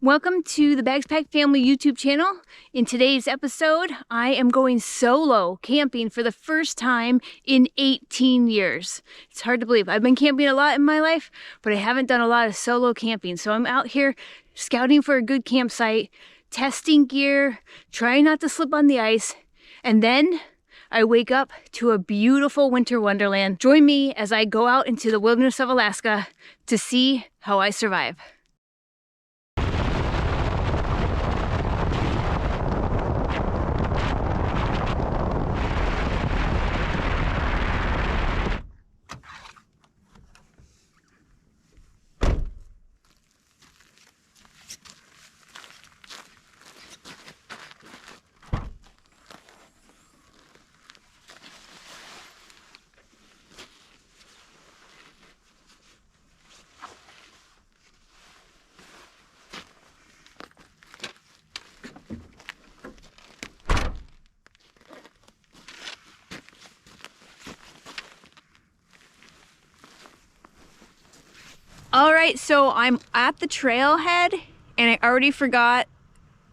Welcome to the Bags Packed Family YouTube channel. In today's episode, I am going solo camping for the first time in 18 years. It's hard to believe. I've been camping a lot in my life, but I haven't done a lot of solo camping. So I'm out here scouting for a good campsite, testing gear, trying not to slip on the ice, and then I wake up to a beautiful winter wonderland. Join me as I go out into the wilderness of Alaska to see how I survive. All right, so I'm at the trailhead and I already forgot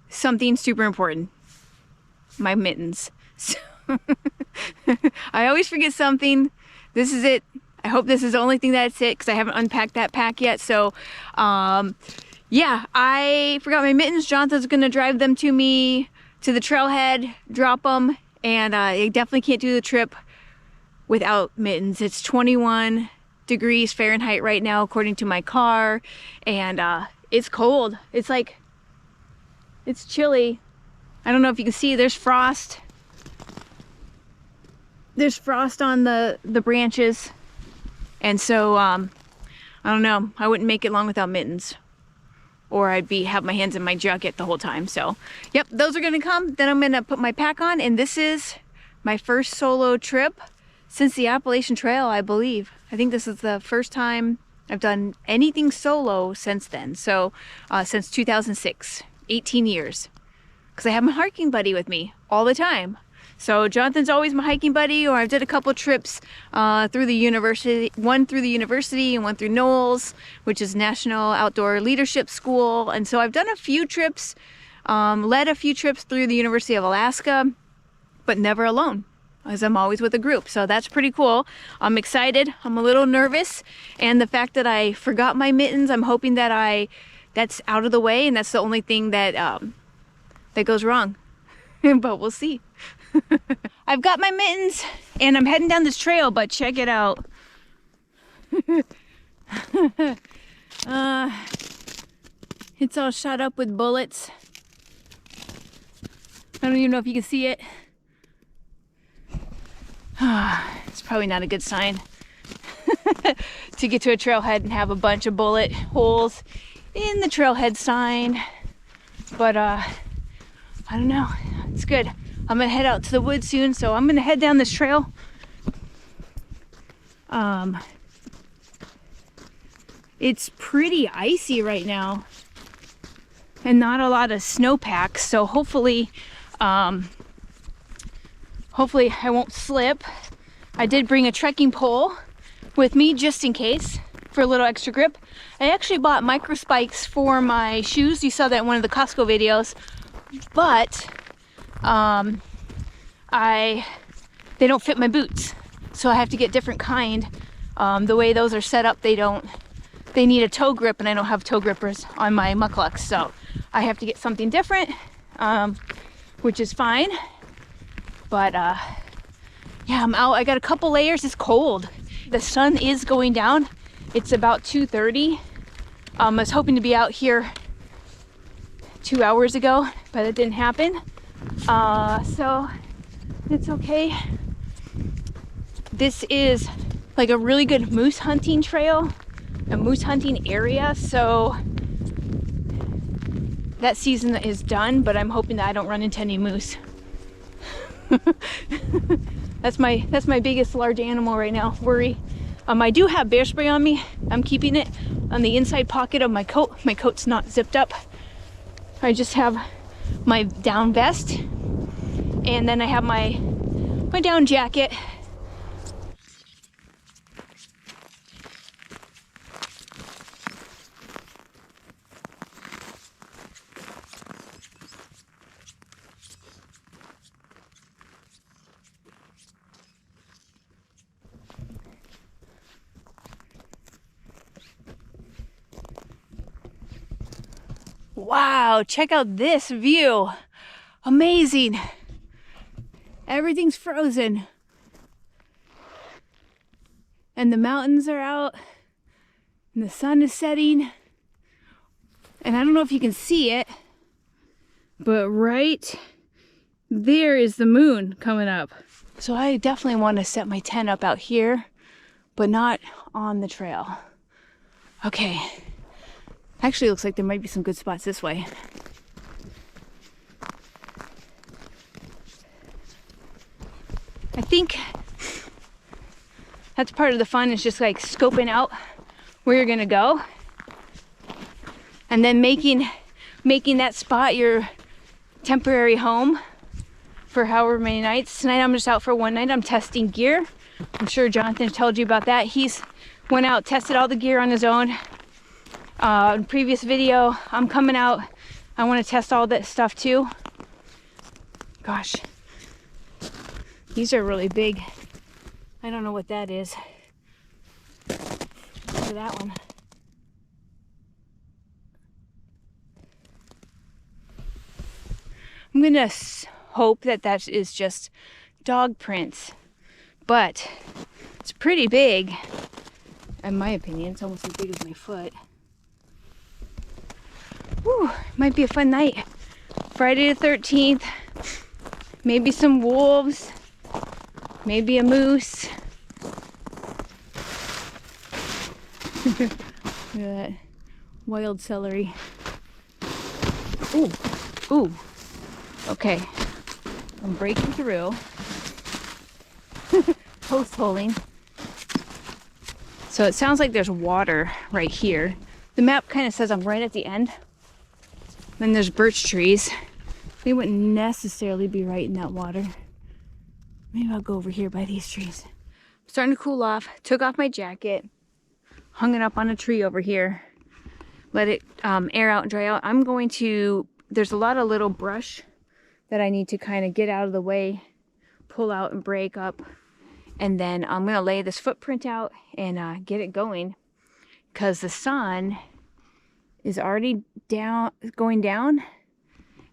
something super important. My mittens. So I always forget something. This is it. I hope this is the only thing that's it because I haven't unpacked that pack yet. So yeah, I forgot my mittens. Jonathan's gonna drive them to me to the trailhead, drop them, and I definitely can't do the trip without mittens. It's 21 degrees Fahrenheit right now according to my car, and it's cold. It's like, it's chilly. I don't know if you can see, there's frost. There's frost on the branches, and so I don't know, I wouldn't make it long without mittens, or I'd have my hands in my jacket the whole time. So yep, those are gonna come. Then I'm gonna put my pack on, and this is my first solo trip since the Appalachian Trail, I believe. I think this is the first time I've done anything solo since then. So since 2006, 18 years. Because I have my hiking buddy with me all the time. So Jonathan's always my hiking buddy, or I've did a couple trips through the university, one through the university and one through Knowles, which is National Outdoor Leadership School. And so I've done a few trips, led a few trips through the University of Alaska, but never alone, as I'm always with a group. So that's pretty cool. I'm excited. I'm a little nervous. And the fact that I forgot my mittens, I'm hoping that that's out of the way, and that's the only thing that that goes wrong. But we'll see. I've got my mittens and I'm heading down this trail, but check it out. It's all shot up with bullets. I don't even know if you can see it. It's probably not a good sign to get to a trailhead and have a bunch of bullet holes in the trailhead sign, but I don't know, it's good. I'm gonna head out to the woods soon, so I'm gonna head down this trail. It's pretty icy right now and not a lot of snowpack, so hopefully hopefully I won't slip. I did bring a trekking pole with me just in case, for a little extra grip. I actually bought micro spikes for my shoes. You saw that in one of the Costco videos, but they don't fit my boots, so I have to get different kind. The way those are set up, they need a toe grip, and I don't have toe grippers on my mucklucks, so I have to get something different, which is fine. But yeah, I'm out. I got a couple layers. It's cold. The sun is going down. It's about 2:30. I was hoping to be out here 2 hours ago, but it didn't happen. So it's okay. This is like a really good moose hunting trail, a moose hunting area. So that season is done, but I'm hoping that I don't run into any moose. That's my biggest large animal right now, worry. I do have bear spray on me. I'm keeping it on the inside pocket of my coat. My coat's not zipped up. I just have my down vest, and then I have my down jacket. Wow, check out this view. Amazing. Everything's frozen. And the mountains are out. And the sun is setting. And I don't know if you can see it, but right there is the moon coming up. So I definitely want to set my tent up out here, but not on the trail. Okay. Actually, it looks like there might be some good spots this way. I think that's part of the fun, is just like scoping out where you're gonna go. And then making that spot your temporary home for however many nights. Tonight I'm just out for one night. I'm testing gear. I'm sure Jonathan told you about that. He's went out, tested all the gear on his own. In previous video, I'm coming out. I want to test all that stuff too. Gosh, these are really big. I don't know what that is. Look at that one. I'm gonna hope that that is just dog prints, but it's pretty big. In my opinion, it's almost as big as my foot. Whew, might be a fun night. Friday the 13th. Maybe some wolves. Maybe a moose. Look at that wild celery. Ooh, ooh. Okay, I'm breaking through. Post holing. So it sounds like there's water right here. The map kind of says I'm right at the end. Then there's birch trees. They wouldn't necessarily be right in that water. Maybe I'll go over here by these trees. I'm starting to cool off. Took off my jacket. Hung it up on a tree over here. Let it air out and dry out. I'm going to, there's a lot of little brush that I need to kind of get out of the way, pull out and break up. And then I'm going to lay this footprint out and get it going, because the sun is already going down,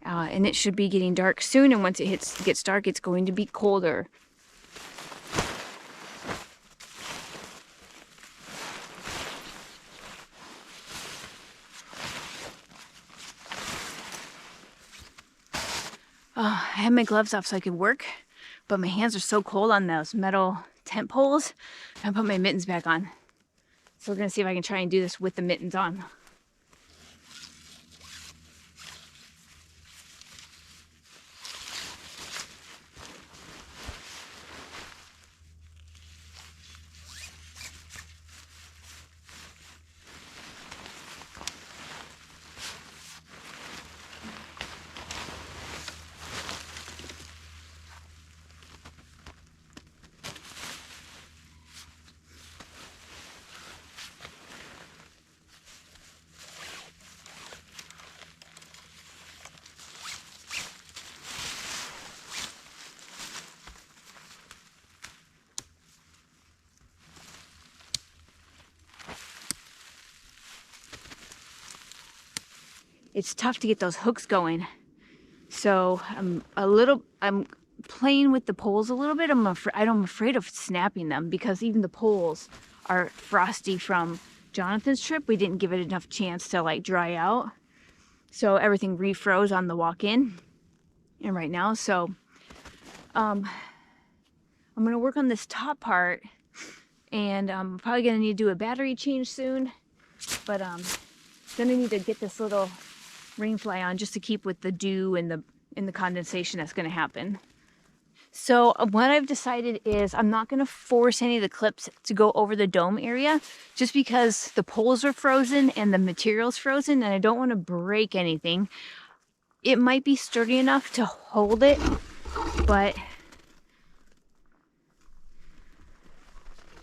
and it should be getting dark soon. And once it gets dark, it's going to be colder. I had my gloves off so I could work, but my hands are so cold on those metal tent poles. I put my mittens back on. So we're gonna see if I can try and do this with the mittens on. It's tough to get those hooks going. So I'm playing with the poles a little bit. I'm afraid of snapping them, because even the poles are frosty from Jonathan's trip. We didn't give it enough chance to like dry out. So everything refroze on the walk-in and right now. So I'm gonna work on this top part, and I'm probably gonna need to do a battery change soon, but gonna need to get this little rain fly on just to keep with the dew and the condensation that's going to happen. So what I've decided is I'm not going to force any of the clips to go over the dome area, just because the poles are frozen and the material's frozen, and I don't want to break anything. It might be sturdy enough to hold it, but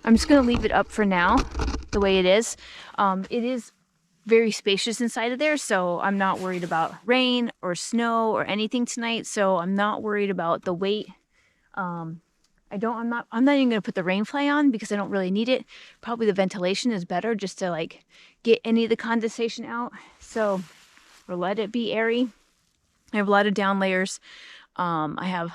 I'm just going to leave it up for now the way it is. It is very spacious inside of there, so I'm not worried about rain or snow or anything tonight. So I'm not worried about the weight. I'm not even gonna put the rain fly on, because I don't really need it. Probably the ventilation is better, just to like get any of the condensation out. So or let it be airy. I have a lot of down layers. I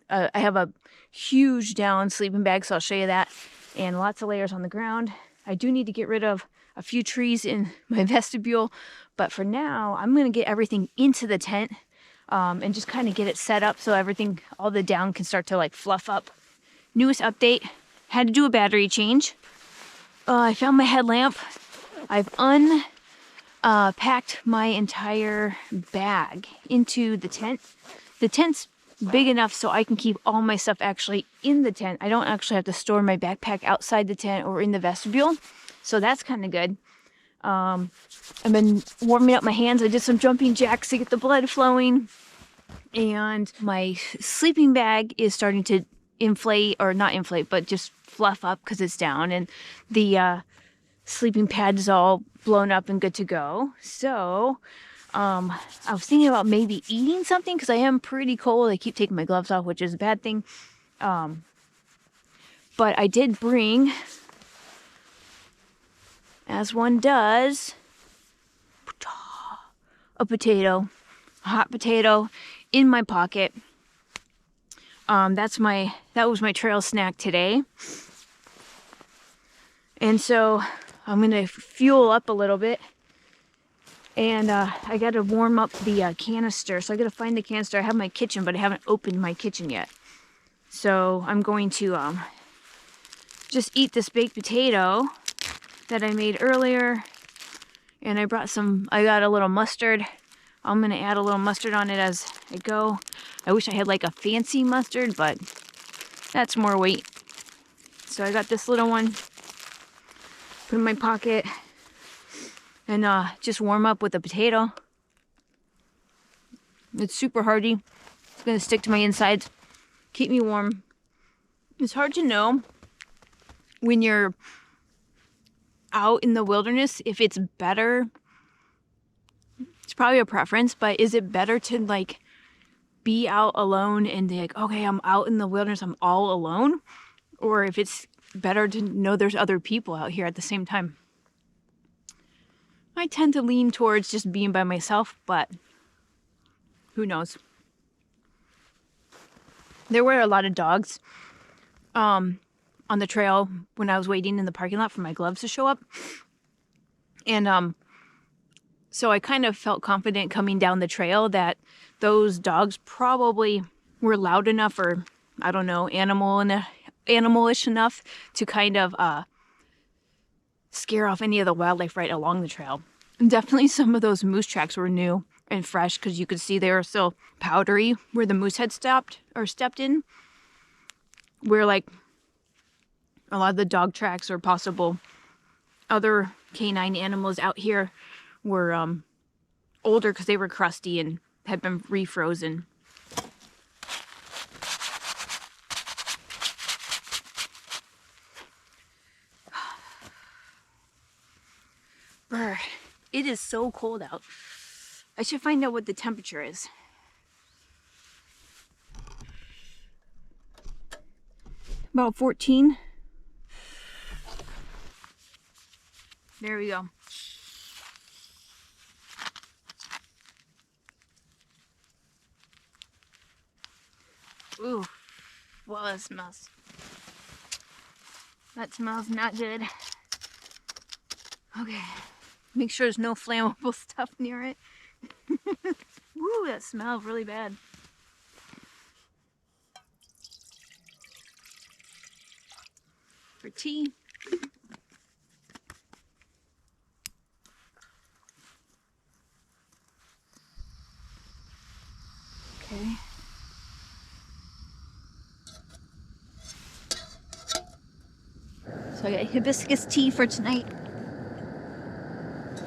have a huge down sleeping bag, so I'll show you that, and lots of layers on the ground. I do need to get rid of a few trees in my vestibule, but for now, I'm going to get everything into the tent and just kind of get it set up so everything, all the down can start to like fluff up. Newest update, had to do a battery change. I found my headlamp. I've packed my entire bag into the tent. The tent's big enough so I can keep all my stuff actually in the tent. I don't actually have to store my backpack outside the tent or in the vestibule. So that's kind of good. I've been warming up my hands. I did some jumping jacks to get the blood flowing. And my sleeping bag is starting to inflate, or not inflate, but just fluff up because it's down. And the sleeping pad is all blown up and good to go. So I was thinking about maybe eating something because I am pretty cold. I keep taking my gloves off, which is a bad thing. But I did bring, as one does, a potato, a hot potato in my pocket. That was my trail snack today. And so I'm gonna fuel up a little bit, and I gotta warm up the canister. So I gotta find the canister. I have my kitchen, but I haven't opened my kitchen yet. So I'm going to just eat this baked potato that I made earlier. And I got a little mustard. I'm gonna add a little mustard on it as I go. I wish I had like a fancy mustard, but that's more weight. So I got this little one, put in my pocket, and just warm up with a potato. It's super hearty. It's gonna stick to my insides, keep me warm. It's hard to know when you're out in the wilderness if it's better. It's probably a preference, but is it better to like be out alone and be like, okay, I'm out in the wilderness, I'm all alone? Or if it's better to know there's other people out here at the same time. I tend to lean towards just being by myself, but who knows? There were a lot of dogs on the trail when I was waiting in the parking lot for my gloves to show up. And so I kind of felt confident coming down the trail that those dogs probably were loud enough, or I don't know, animalish enough to kind of scare off any of the wildlife right along the trail. And definitely some of those moose tracks were new and fresh because you could see they were still powdery where the moose had stepped in. Where like a lot of the dog tracks or possible other canine animals out here were older because they were crusty and had been refrozen. Brr, it is so cold out. I should find out what the temperature is. About 14. There we go. Ooh, well, that smells not good. Okay, make sure there's no flammable stuff near it. Woo, that smells really bad. For tea. Okay. So I got hibiscus tea for tonight.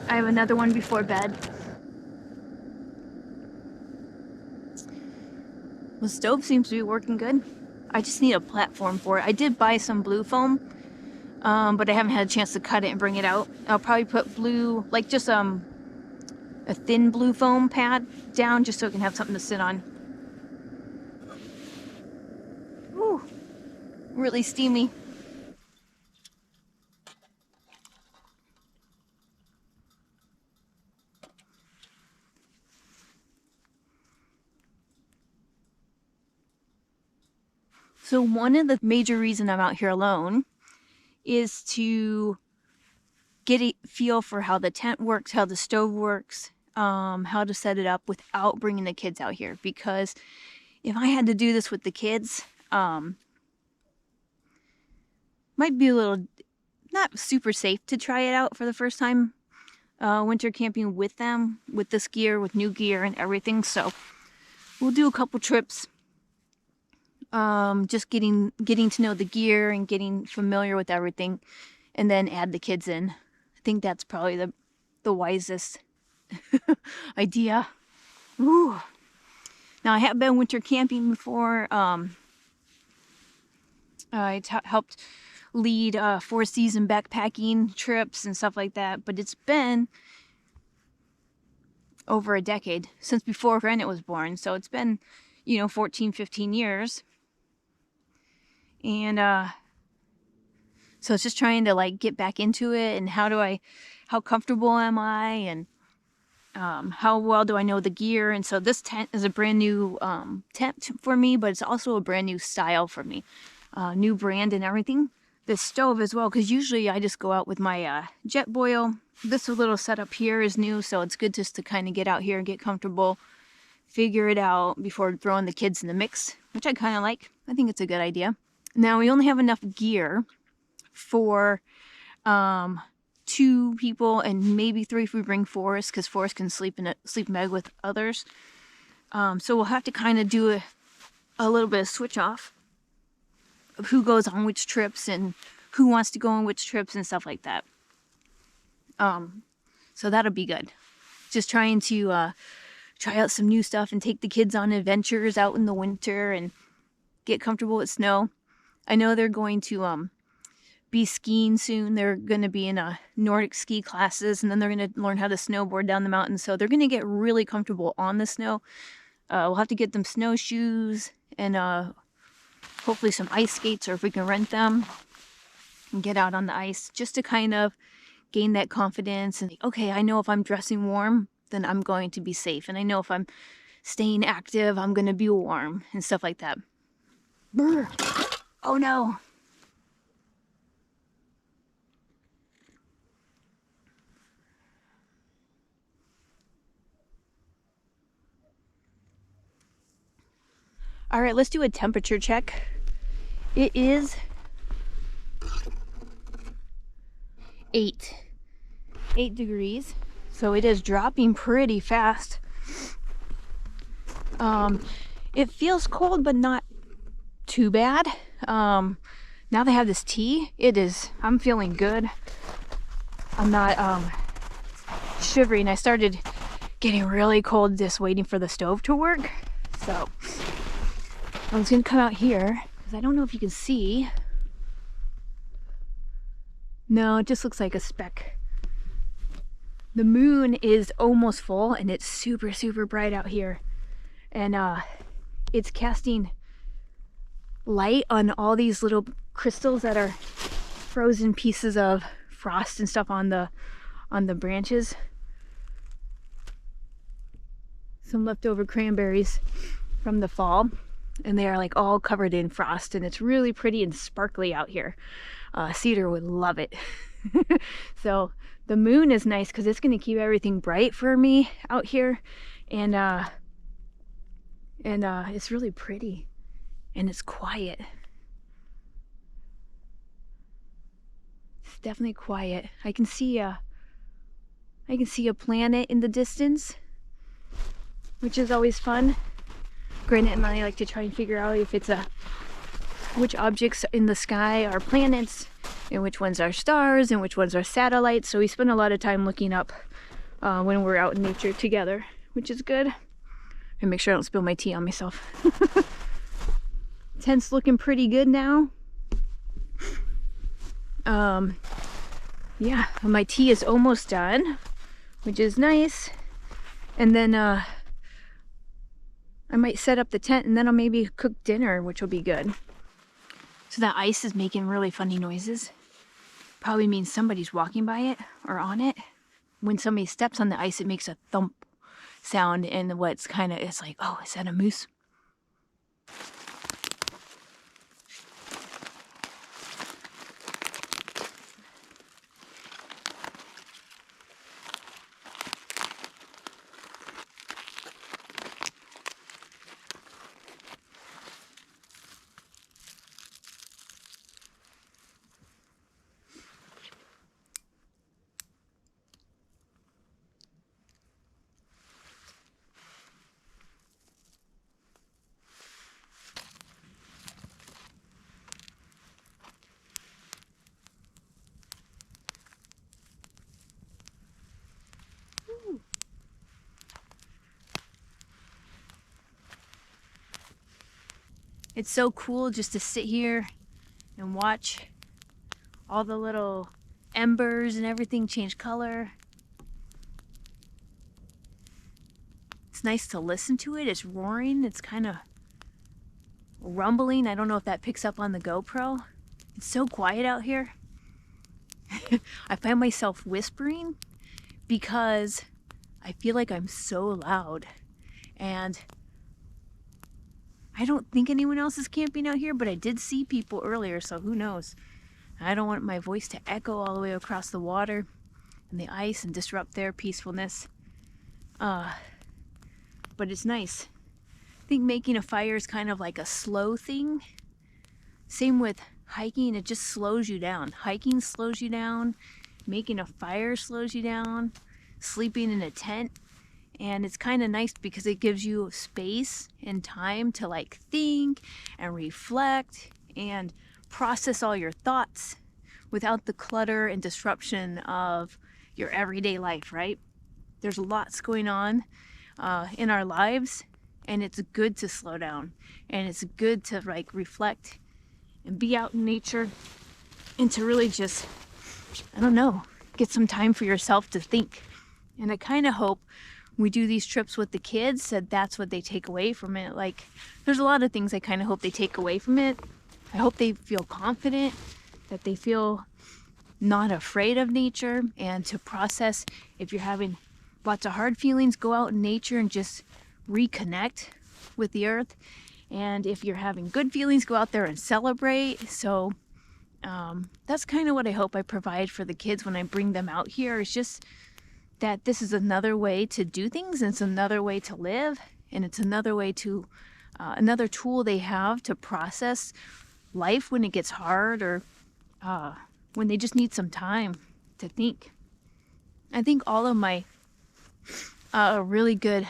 I have another one before bed. The stove seems to be working good. I just need a platform for it. I did buy some blue foam, but I haven't had a chance to cut it and bring it out. I'll probably put blue, like just a thin blue foam pad down just so I can have something to sit on. Ooh, really steamy. So one of the major reasons I'm out here alone is to get a feel for how the tent works, how the stove works, how to set it up without bringing the kids out here. Because if I had to do this with the kids, might be a little not super safe to try it out for the first time winter camping with them, with this gear, with new gear and everything. So we'll do a couple trips, just getting to know the gear and getting familiar with everything, and then add the kids in. I think that's probably the wisest idea. Ooh. Now I have been winter camping before. I helped lead 4-season backpacking trips and stuff like that, but it's been over a decade since before Granite was born, so it's been 14-15 years. And so it's just trying to like get back into it, and how comfortable am I, and how well do I know the gear. And so this tent is a brand new tent for me, but it's also a brand new style for me, new brand and everything. This stove as well, because usually I just go out with my jet boil. This little setup here is new, so it's good just to kind of get out here and get comfortable, figure it out before throwing the kids in the mix, which I kind of like. I think it's a good idea. Now we only have enough gear for 2 people and maybe 3 if we bring Forrest, because Forrest can sleep in bed with others. So we'll have to kind of do a little bit of switch off of who goes on which trips and who wants to go on which trips and stuff like that. So that'll be good. Just trying to try out some new stuff and take the kids on adventures out in the winter and get comfortable with snow. I know they're going to be skiing soon. They're going to be in Nordic ski classes, and then they're going to learn how to snowboard down the mountain. So they're going to get really comfortable on the snow. We'll have to get them snowshoes and hopefully some ice skates, or if we can rent them and get out on the ice, just to kind of gain that confidence. And okay, I know if I'm dressing warm, then I'm going to be safe. And I know if I'm staying active, I'm going to be warm and stuff like that. Brr. Oh no. All right, let's do a temperature check. It is 8 degrees, so it is dropping pretty fast. It feels cold, but not too bad. Now they have this tea. I'm feeling good. I'm not shivering. I started getting really cold just waiting for the stove to work. So I was gonna come out here because I don't know if you can see. No, it just looks like a speck. The moon is almost full and it's super, super bright out here. And it's casting light on all these little crystals that are frozen pieces of frost and stuff on the branches. Some leftover cranberries from the fall, and they are like all covered in frost, and it's really pretty and sparkly out here. Cedar would love it. So the moon is nice because it's going to keep everything bright for me out here, and it's really pretty, and it's quiet. It's definitely quiet. I can see a planet in the distance, which is always fun. Granite and I like to try and figure out if it's which objects in the sky are planets, and which ones are stars, and which ones are satellites. So we spend a lot of time looking up when we're out in nature together, which is good. And make sure I don't spill my tea on myself. Tent's looking pretty good now. Yeah, my tea is almost done, which is nice. And then I might set up the tent, and then I'll maybe cook dinner, which will be good. So that ice is making really funny noises. Probably means somebody's walking by it or on it. When somebody steps on the ice, it makes a thump sound, and it's like, oh, is that a moose? It's so cool just to sit here and watch all the little embers and everything change color. It's nice to listen to it. It's roaring. It's kind of rumbling. I don't know if that picks up on the GoPro. It's so quiet out here. I find myself whispering because I feel like I'm so loud. And I don't think anyone else is camping out here, but I did see people earlier, so who knows. I don't want my voice to echo all the way across the water and the ice and disrupt their peacefulness. But it's nice. I think making a fire is kind of like a slow thing. Same with hiking, it just slows you down. Hiking slows you down. Making a fire slows you down. Sleeping in a tent. And it's kind of nice because it gives you space and time to like think and reflect and process all your thoughts without the clutter and disruption of your everyday life, right? There's lots going on in our lives, and it's good to slow down, and it's good to like reflect and be out in nature and to really just, I don't know, get some time for yourself to think. And I kind of hope we do these trips with the kids, that that's what they take away from it. Like, there's a lot of things I kind of hope they take away from it. I hope they feel confident, that they feel not afraid of nature, and to process if you're having lots of hard feelings, go out in nature and just reconnect with the earth. And if you're having good feelings, go out there and celebrate. So that's kind of what I hope I provide for the kids when I bring them out here. It's just that this is another way to do things, and it's another way to live, and it's another way to another tool they have to process life when it gets hard, or when they just need some time to think. I think all of my really good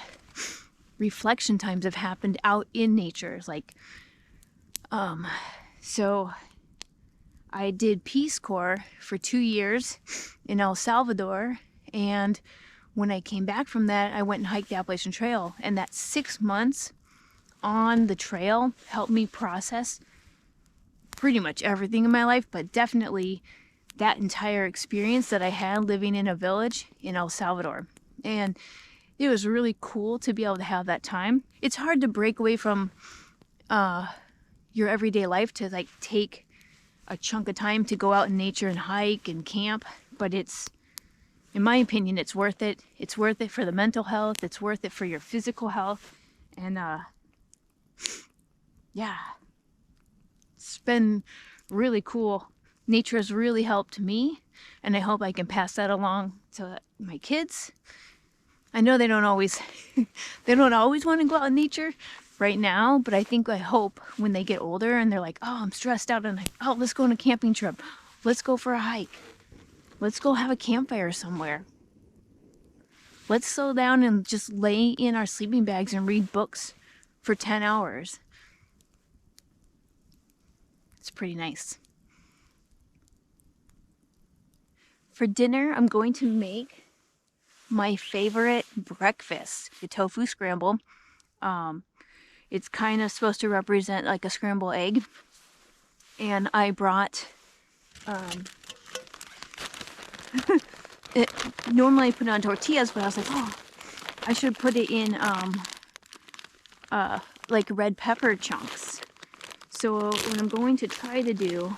reflection times have happened out in nature. Like, so I did Peace Corps for 2 years in El Salvador. And when I came back from that, I went and hiked the Appalachian Trail. And that 6 months on the trail helped me process pretty much everything in my life, but definitely that entire experience that I had living in a village in El Salvador. And it was really cool to be able to have that time. It's hard to break away from your everyday life to like take a chunk of time to go out in nature and hike and camp, but it's, in my opinion, it's worth it. It's worth it for the mental health. It's worth it for your physical health. And yeah, it's been really cool. Nature has really helped me, and I hope I can pass that along to my kids. I know they don't always want to go out in nature right now, but I hope when they get older and they're like, oh, I'm stressed out, and like, oh, let's go on a camping trip. Let's go for a hike. Let's go have a campfire somewhere. Let's slow down and just lay in our sleeping bags and read books for 10 hours. It's pretty nice. For dinner, I'm going to make my favorite breakfast, the tofu scramble. It's kind of supposed to represent like a scrambled egg. And I brought normally I put it on tortillas, but I was like, oh, I should put it in like red pepper chunks. So what I'm going to try to do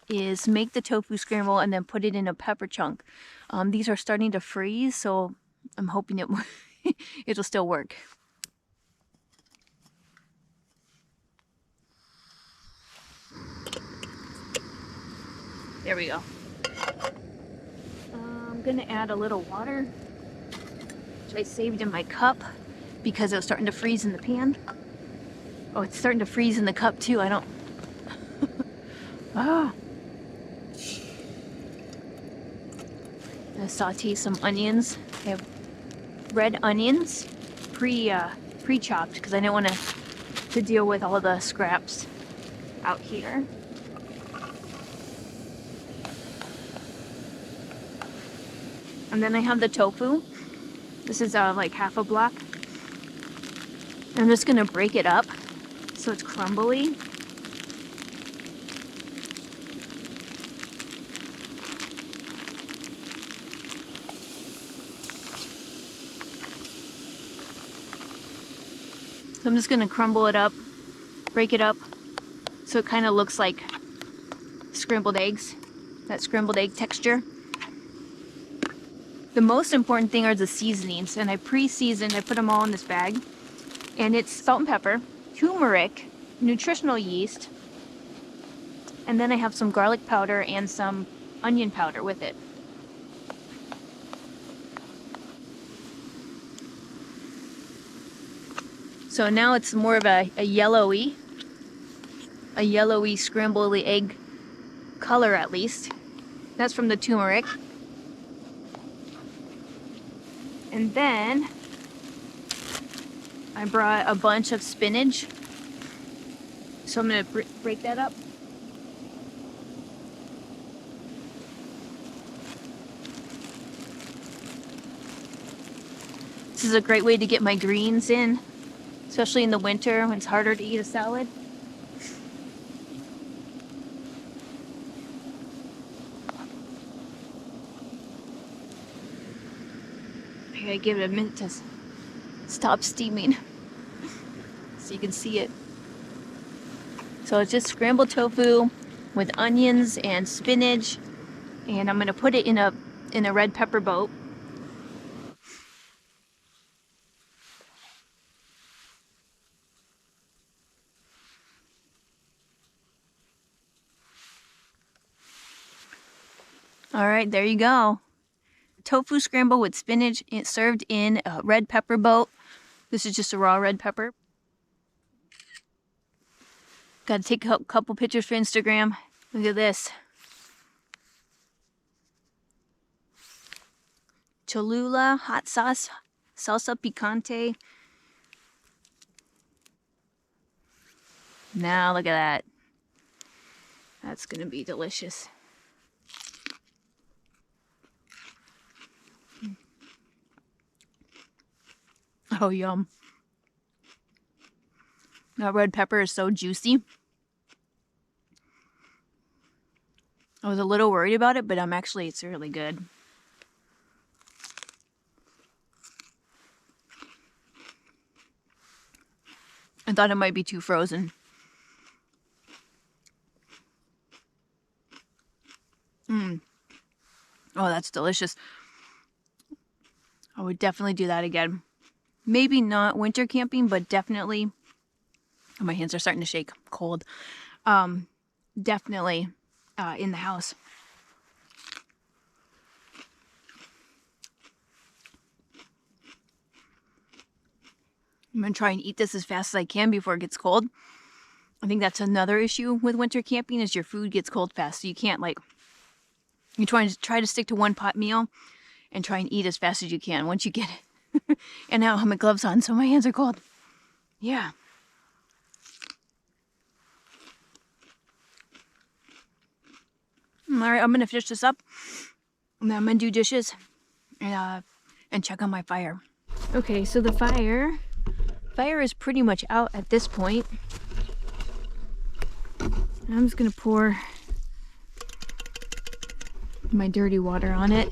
is make the tofu scramble and then put it in a pepper chunk. These are starting to freeze, so I'm hoping it'll still work. There we go. I'm gonna add a little water, which I saved in my cup because it was starting to freeze in the pan. Oh, it's starting to freeze in the cup too. I don't. Ah. I'm gonna saute some onions. I have red onions, pre-chopped because I didn't want to deal with all the scraps out here. And then I have the tofu. This is like half a block. I'm just gonna break it up so it's crumbly. So I'm just gonna crumble it up, break it up, so it kind of looks like scrambled eggs, that scrambled egg texture. The most important thing are the seasonings, and I pre-seasoned, I put them all in this bag. And it's salt and pepper, turmeric, nutritional yeast, and then I have some garlic powder and some onion powder with it. So now it's more of a yellowy scrambled egg color, at least. That's from the turmeric. And then I brought a bunch of spinach. So I'm gonna break that up. This is a great way to get my greens in, especially in the winter when it's harder to eat a salad. I gotta give it a minute to stop steaming so you can see it. So it's just scrambled tofu with onions and spinach, and I'm gonna put it in a red pepper boat. All right, there you go. Tofu scramble with spinach. It's served in a red pepper boat. This is just a raw red pepper. Got to take a couple pictures for Instagram. Look at this. Cholula hot sauce, salsa picante. Now look at that. That's gonna be delicious. Oh, yum. That red pepper is so juicy. I was a little worried about it, but it's really good. I thought it might be too frozen. Oh, that's delicious. I would definitely do that again. Maybe not winter camping, but definitely, oh, my hands are starting to shake, cold. Definitely in the house. I'm gonna try and eat this as fast as I can before it gets cold. I think that's another issue with winter camping is your food gets cold fast. So you can't you try to stick to one pot meal and try and eat as fast as you can once you get it. And now I have my gloves on, so my hands are cold. Yeah. All right, I'm gonna finish this up, and then I'm gonna do dishes and check on my fire. Okay, so the fire is pretty much out at this point. I'm just gonna pour my dirty water on it.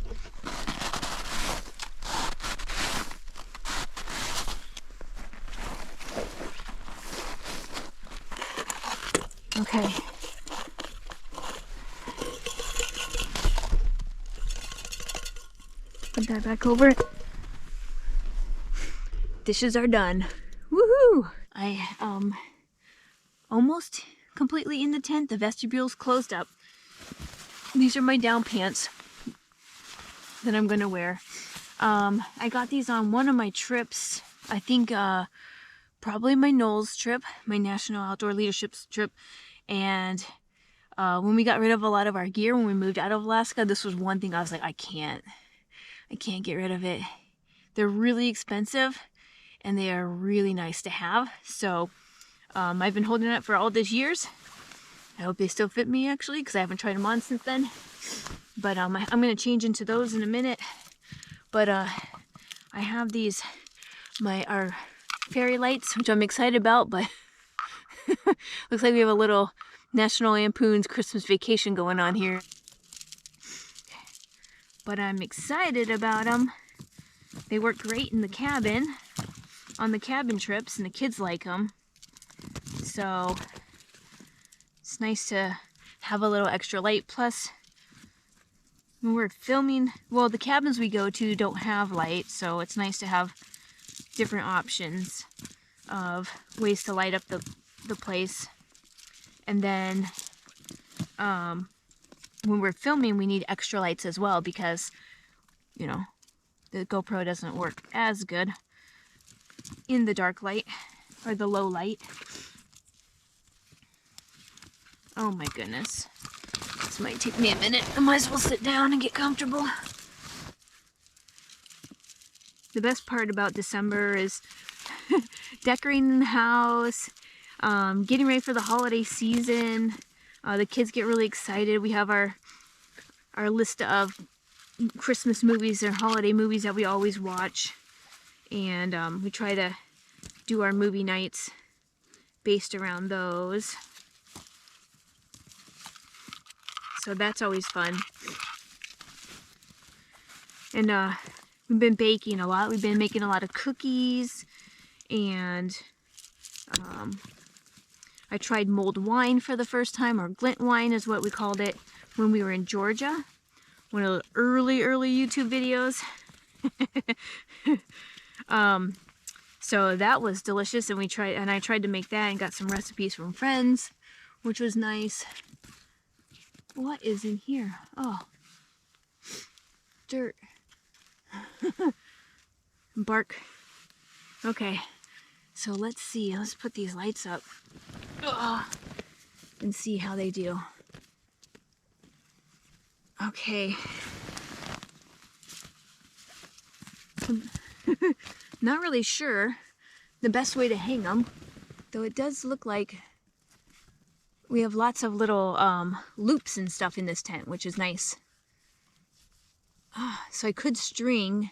Okay. Put that back over it. Dishes are done. Woohoo! I almost completely in the tent. The vestibule's closed up. These are my down pants that I'm gonna wear. I got these on one of my trips. I think probably my NOLS trip, my National Outdoor Leadership trip. And when we got rid of a lot of our gear when we moved out of Alaska, this was one thing I was like, I can't get rid of it. They're really expensive and they are really nice to have. So I've been holding it for all these years. I hope they still fit me actually, because I haven't tried them on since then. But I'm going to change into those in a minute. But I have these, our fairy lights, which I'm excited about, but Looks like we have a little National Lampoon's Christmas Vacation going on here. But I'm excited about them. They work great in the cabin, on the cabin trips, and the kids like them. So it's nice to have a little extra light. Plus, when we're filming, well, the cabins we go to don't have light, so it's nice to have different options of ways to light up the place. And then when we're filming, we need extra lights as well because, you know, the GoPro doesn't work as good in the dark light or the low light. Oh my goodness. This might take me a minute. I might as well sit down and get comfortable. The best part about December is decorating the house, getting ready for the holiday season. The kids get really excited. We have our list of Christmas movies or holiday movies that we always watch. And we try to do our movie nights based around those. So that's always fun. And we've been baking a lot. We've been making a lot of cookies. And I tried mulled wine for the first time, or glint wine is what we called it when we were in Georgia. One of the early YouTube videos. So that was delicious, and I tried to make that and got some recipes from friends, which was nice. What is in here? Oh, dirt. Bark. Okay, so let's see. Let's put these lights up and see how they do. Okay. Not really sure the best way to hang them, though it does look like we have lots of little loops and stuff in this tent, which is nice. So I could string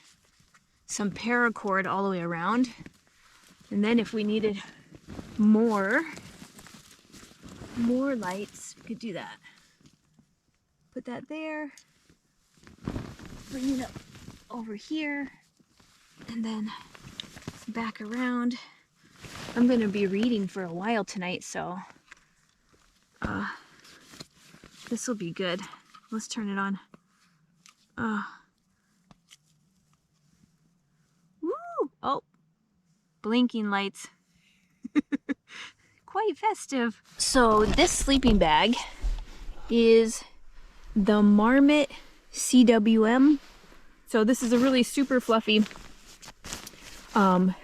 some paracord all the way around, and then if we needed more lights, we could do that. Put that there, bring it up over here, and then back around. I'm going to be reading for a while tonight, so this will be good. Let's turn it on. Woo! Oh, blinking lights. Quite festive. So this sleeping bag is the Marmot CWM. So this is a really super fluffy,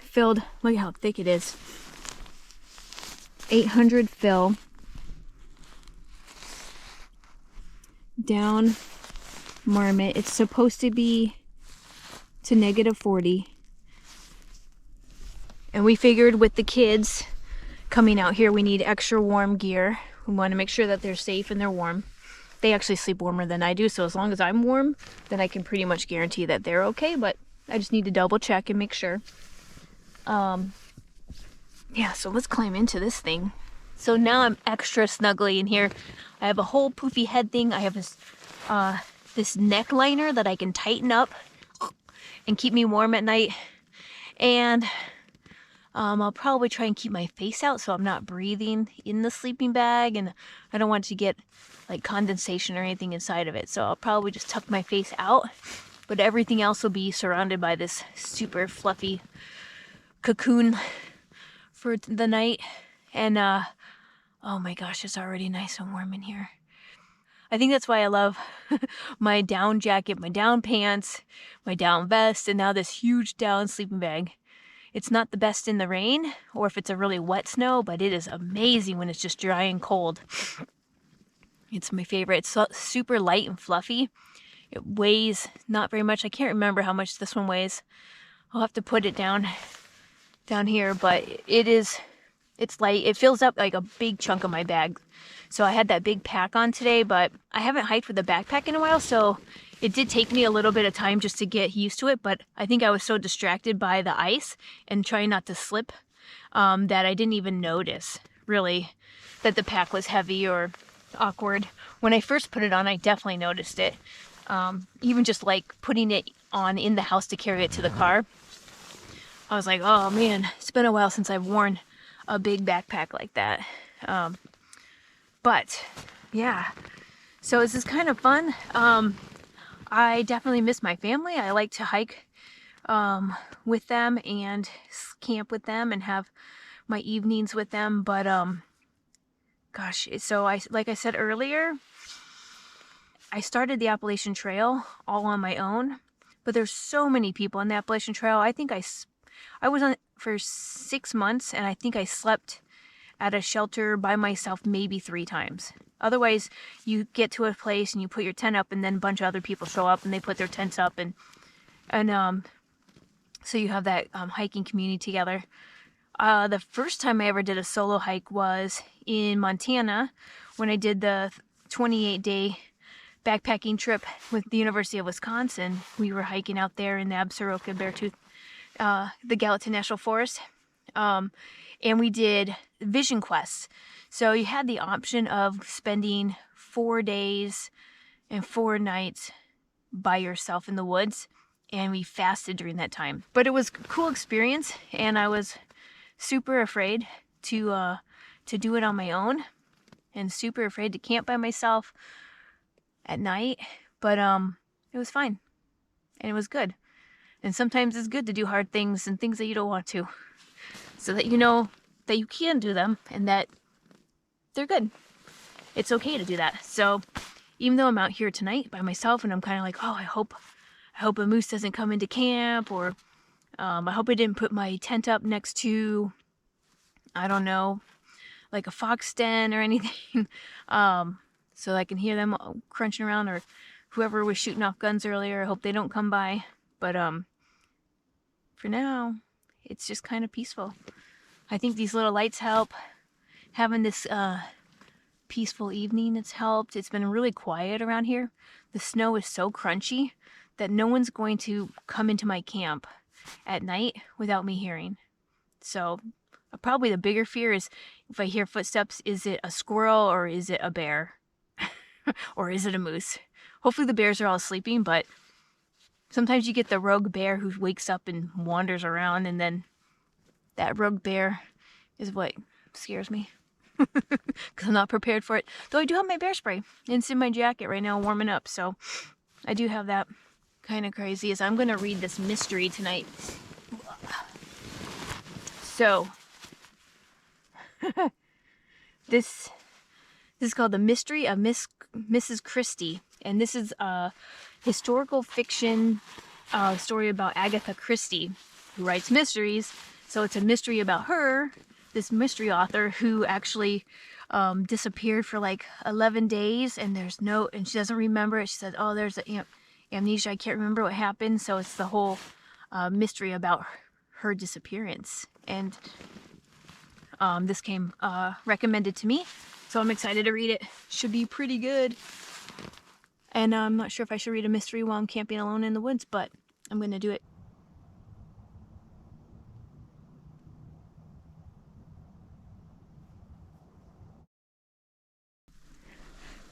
filled, look how thick it is. 800 fill. Down Marmot. It's supposed to be to -40. And we figured with the kids coming out here, we need extra warm gear. We want to make sure that they're safe and they're warm. They actually sleep warmer than I do, so as long as I'm warm, then I can pretty much guarantee that they're okay, but I just need to double check and make sure. Yeah, so let's climb into this thing. So now I'm extra snuggly in here. I have a whole poofy head thing. I have this neck liner that I can tighten up and keep me warm at night. And I'll probably try and keep my face out so I'm not breathing in the sleeping bag, and I don't want to get like condensation or anything inside of it. So I'll probably just tuck my face out, but everything else will be surrounded by this super fluffy cocoon for the night. And oh my gosh, it's already nice and warm in here. I think that's why I love my down jacket, my down pants, my down vest, and now this huge down sleeping bag. It's not the best in the rain or if it's a really wet snow, but it is amazing when it's just dry and cold. It's my favorite. It's so, super light and fluffy. It weighs not very much. I can't remember how much this one weighs. I'll have to put it down here, but it's light. It fills up like a big chunk of my bag. So I had that big pack on today, but I haven't hiked with a backpack in a while, so it did take me a little bit of time just to get used to it, but I think I was so distracted by the ice and trying not to slip that I didn't even notice, really that the pack was heavy or awkward. When I first put it on, I definitely noticed it. Even just like putting it on in the house to carry it to the car, I was like, oh man, it's been a while since I've worn a big backpack like that. But yeah, so this is kind of fun. I definitely miss my family. I like to hike with them and camp with them and have my evenings with them. But gosh, so like I said earlier, I started the Appalachian Trail all on my own, but there's so many people on the Appalachian Trail. I think I was on it for 6 months, and I think I slept at a shelter by myself maybe 3 times. Otherwise, you get to a place and you put your tent up, and then a bunch of other people show up and they put their tents up, and so you have that hiking community together. The first time I ever did a solo hike was in Montana when I did the 28-day backpacking trip with the University of Wisconsin. We were hiking out there in the Absaroka Beartooth, the Gallatin National Forest, and we did vision quests. So you had the option of spending 4 days and 4 nights by yourself in the woods, and we fasted during that time. But it was a cool experience, and I was super afraid to do it on my own, and super afraid to camp by myself at night. But it was fine, and it was good. And sometimes it's good to do hard things and things that you don't want to, so that you know that you can do them and that they're good. It's okay to do that. So even though I'm out here tonight by myself and I'm kind of like, oh, I hope a moose doesn't come into camp, or I hope I didn't put my tent up next to, I don't know, like a fox den or anything, so I can hear them crunching around, or whoever was shooting off guns earlier. I hope they don't come by. But for now, it's just kind of peaceful. I think these little lights help. Having this peaceful evening, it's helped. It's been really quiet around here. The snow is so crunchy that no one's going to come into my camp at night without me hearing. So probably the bigger fear is if I hear footsteps, is it a squirrel or is it a bear? Or is it a moose? Hopefully the bears are all sleeping, but sometimes you get the rogue bear who wakes up and wanders around, and then that rogue bear is what scares me. Because I'm not prepared for it. Though I do have my bear spray, and it's in my jacket right now warming up, so I do have that. Kind of crazy is I'm going to read this mystery tonight. So this is called The Mystery of Mrs. Christie, and this is a historical fiction story about Agatha Christie, who writes mysteries. So it's a mystery about her, this mystery author who actually disappeared for like 11 days, and and she doesn't remember it. She said, oh, there's amnesia, I can't remember what happened. So it's the whole mystery about her disappearance. And this came recommended to me, so I'm excited to read it. Should be pretty good. And I'm not sure if I should read a mystery while I'm camping alone in the woods, but I'm going to do it.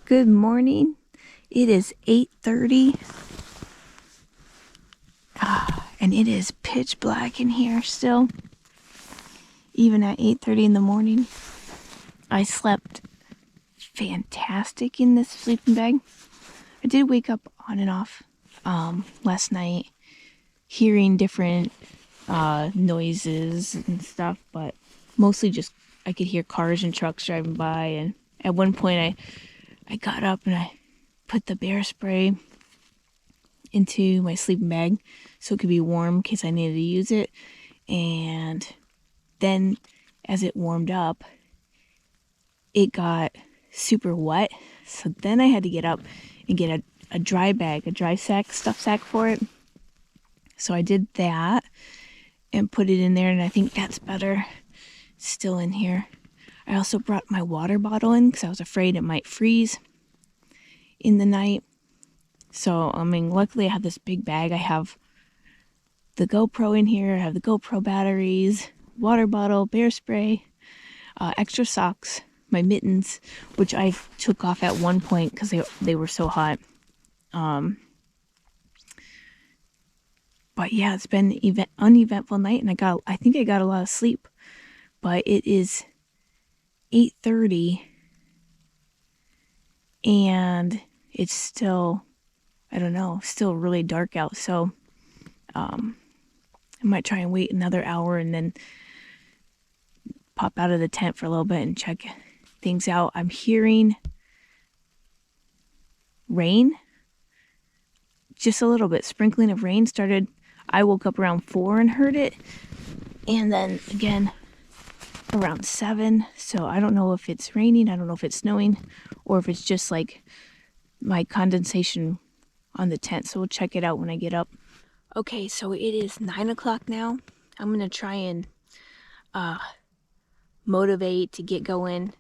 Good morning. It is 8:30. And it is pitch black in here still. Even at 8:30 in the morning. I slept fantastic in this sleeping bag. I did wake up on and off last night, hearing different noises and stuff, but mostly just I could hear cars and trucks driving by. And at one point I got up and I put the bear spray into my sleeping bag so it could be warm in case I needed to use it. And then as it warmed up, it got super wet. So then I had to get up and get a dry bag, a dry sack, stuff sack for it. So I did that and put it in there, and I think that's better. It's still in here. I also brought my water bottle in because I was afraid it might freeze in the night. So, I mean, luckily I have this big bag. I have the GoPro in here. I have the GoPro batteries, water bottle, bear spray. extra socks, my mittens, which I took off at one point because they were so hot. But yeah, it's been uneventful night, and I think I got a lot of sleep. But it is 8:30, and it's still, I don't know, still really dark out. So I might try and wait another hour and then pop out of the tent for a little bit and check things out. I'm hearing rain, just a little bit. Sprinkling of rain started. I woke up around 4 and heard it, and then again around 7. So I don't know if it's raining, I don't know if it's snowing, or if it's just like my condensation on the tent. So we'll check it out when I get up. Okay, so it is 9 o'clock now. I'm gonna try and motivate to get going.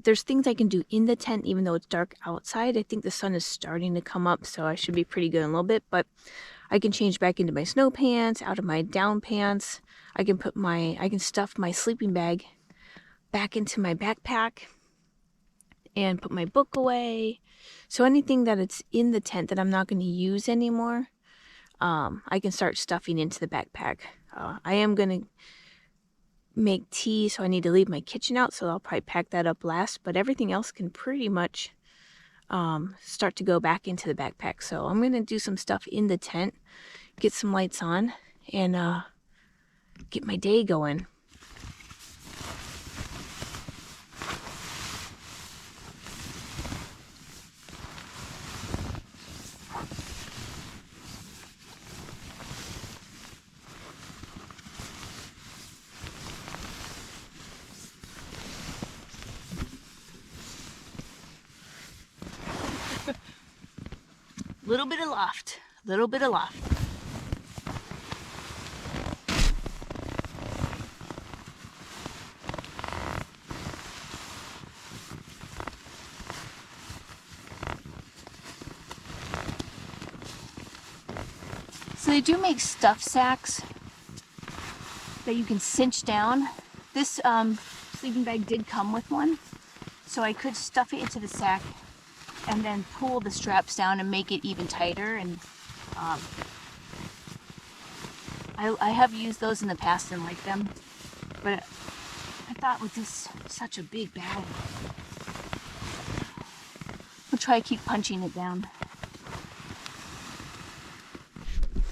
There's things I can do in the tent even though it's dark outside. I think the sun is starting to come up, so I should be pretty good in a little bit. But I can change back into my snow pants, out of my down pants. I can stuff my sleeping bag back into my backpack and put my book away. So anything that it's in the tent that I'm not going to use anymore, I can start stuffing into the backpack. I am going to make tea, so I need to leave my kitchen out, so I'll probably pack that up last. But everything else can pretty much start to go back into the backpack. So I'm going to do some stuff in the tent, get some lights on, and get my day going. Little bit of loft, little bit of loft. So they do make stuff sacks that you can cinch down. This sleeping bag did come with one, so I could stuff it into the sack and then pull the straps down and make it even tighter. And I have used those in the past and liked them, but I thought with this such a big bag, I'll try to keep punching it down.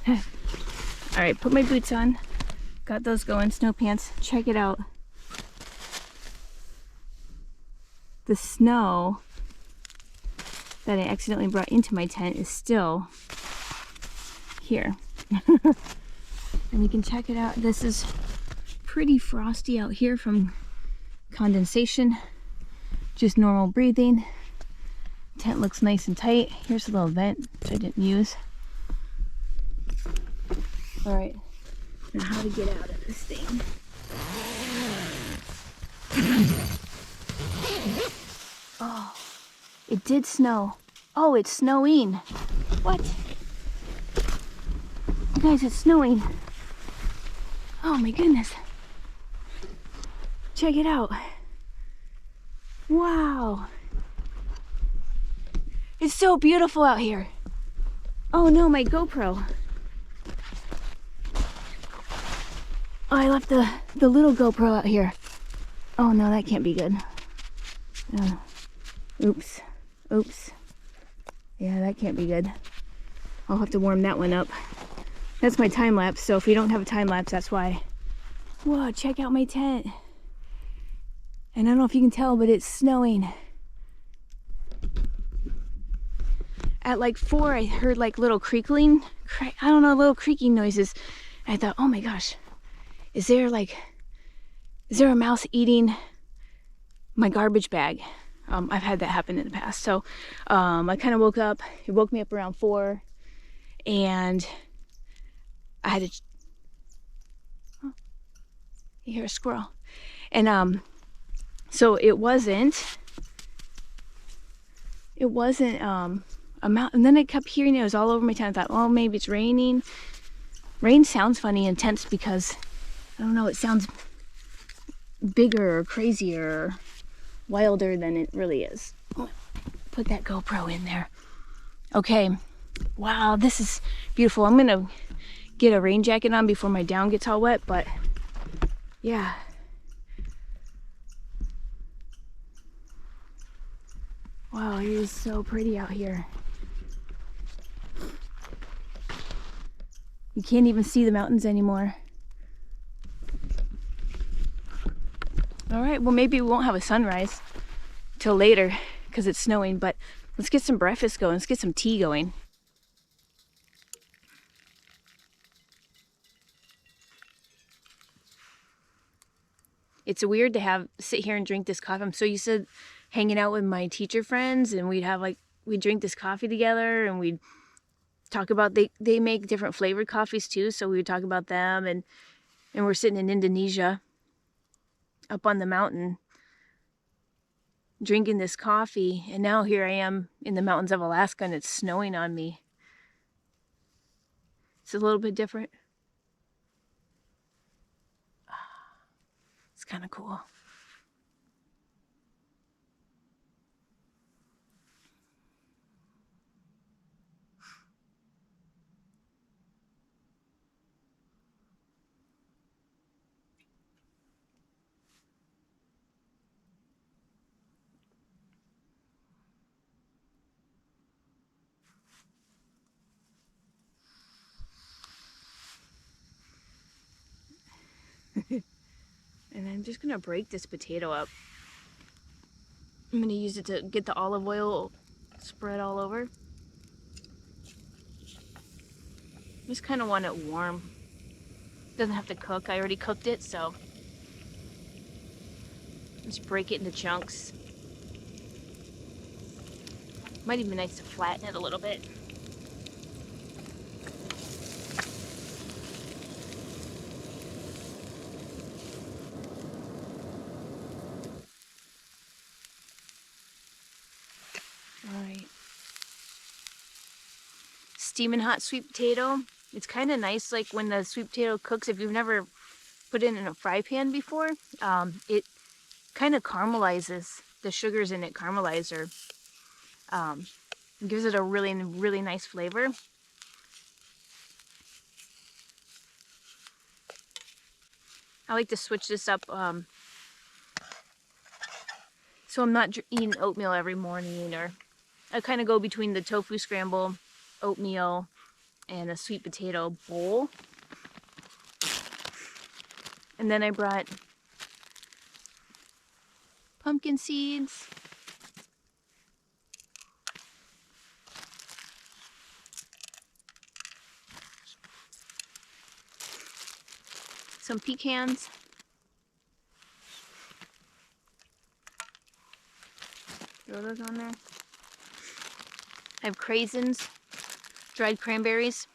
All right, put my boots on. Got those going, snow pants. Check it out. The snow that I accidentally brought into my tent is still here. And you can check it out. This is pretty frosty out here from condensation, just normal breathing. Tent looks nice and tight. Here's a little vent which I didn't use. All right, now how to get out of this thing. Oh, it did snow. Oh, it's snowing. What? You guys, it's snowing. Oh my goodness. Check it out. Wow. It's so beautiful out here. Oh no, my GoPro. Oh, I left the little GoPro out here. Oh no, that can't be good. Oops. Oops. Yeah, that can't be good. I'll have to warm that one up. That's my time lapse, so if we don't have a time lapse, that's why. Whoa, check out my tent. And I don't know if you can tell, but it's snowing. At like 4, I heard like little creaking, little creaking noises. And I thought, oh my gosh, is there a mouse eating my garbage bag? I've had that happen in the past. So I kind of woke up. It woke me up around 4, and I had to. Oh, you hear a squirrel, and so it wasn't a mouse. And then I kept hearing it was all over my tent. I thought, oh, maybe it's raining. Rain sounds funny in tents because I don't know. It sounds bigger or crazier or wilder than it really is. Put that GoPro in there. Okay, wow, this is beautiful. I'm gonna get a rain jacket on before my down gets all wet, but yeah. Wow, it is so pretty out here. You can't even see the mountains anymore. All right, well, maybe we won't have a sunrise till later because it's snowing, but let's get some breakfast going. Let's get some tea going. It's weird to sit here and drink this coffee. I'm so used to hanging out with my teacher friends, and we'd drink this coffee together, and we'd talk about, they make different flavored coffees too, so we would talk about them, and we're sitting in Indonesia up on the mountain drinking this coffee, and now here I am in the mountains of Alaska and it's snowing on me. It's a little bit different. It's kind of cool. And I'm just gonna break this potato up. I'm gonna use it to get the olive oil spread all over. Just kind of want it warm. Doesn't have to cook. I already cooked it, so just break it into chunks. Might even be nice to flatten it a little bit. All right. Steaming hot sweet potato. It's kind of nice, like when the sweet potato cooks, if you've never put it in a fry pan before, it kind of caramelizes. The sugars in it caramelize, or gives it a really, really nice flavor. I like to switch this up so I'm not eating oatmeal every morning, or I kind of go between the tofu scramble, oatmeal, and a sweet potato bowl. And then I brought pumpkin seeds, some pecans, throw those on there. I have craisins, dried cranberries.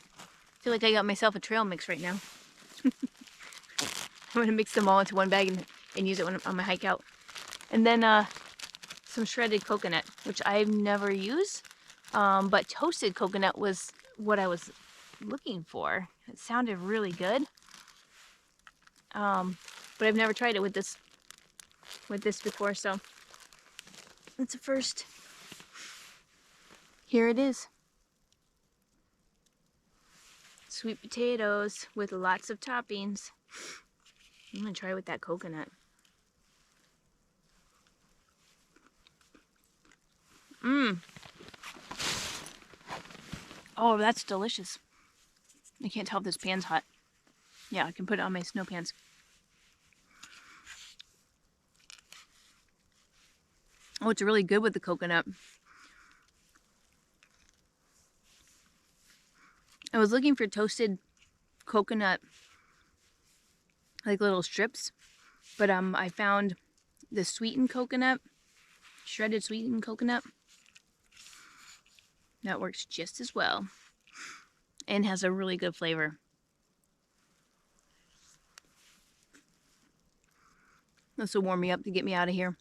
I feel like I got myself a trail mix right now. I'm gonna mix them all into one bag and use it on my hike out. And then some shredded coconut, which I've never used, but toasted coconut was what I was looking for. It sounded really good, but I've never tried it with this before, so it's a first. Here it is. Sweet potatoes with lots of toppings. I'm gonna try with that coconut. Oh, that's delicious. I can't tell if this pan's hot. Yeah, I can put it on my snow pans. Oh, it's really good with the coconut. I was looking for toasted coconut, like little strips, but I found the sweetened coconut, shredded sweetened coconut. That works just as well and has a really good flavor. This will warm me up to get me out of here.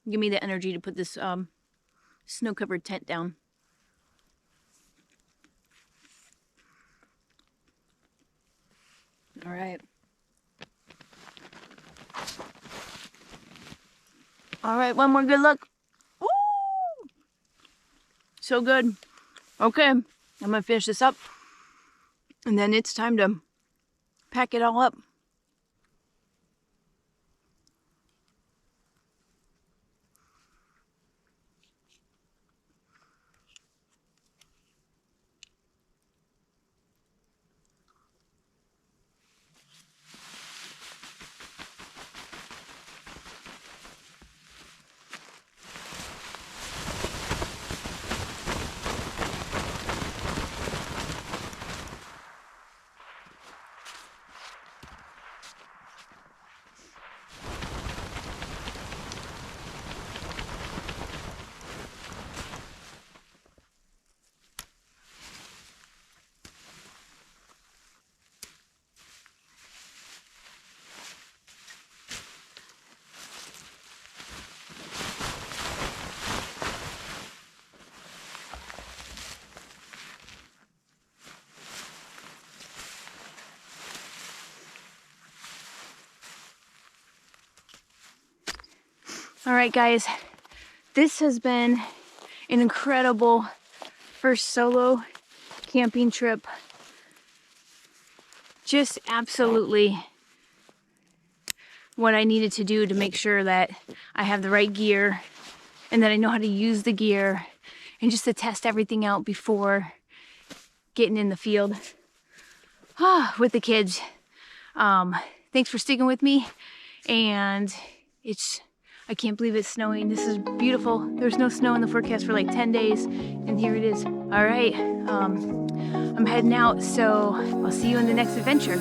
Give me the energy to put this snow-covered tent down. All right. All right, one more good look. Ooh! So good. Okay, I'm gonna finish this up. And then it's time to pack it all up. All right, guys, this has been an incredible first solo camping trip. Just absolutely what I needed to do to make sure that I have the right gear and that I know how to use the gear, and just to test everything out before getting in the field with the kids. Thanks for sticking with me, and I can't believe it's snowing. This is beautiful. There's no snow in the forecast for like 10 days, and here it is. All right, I'm heading out, so I'll see you in the next adventure.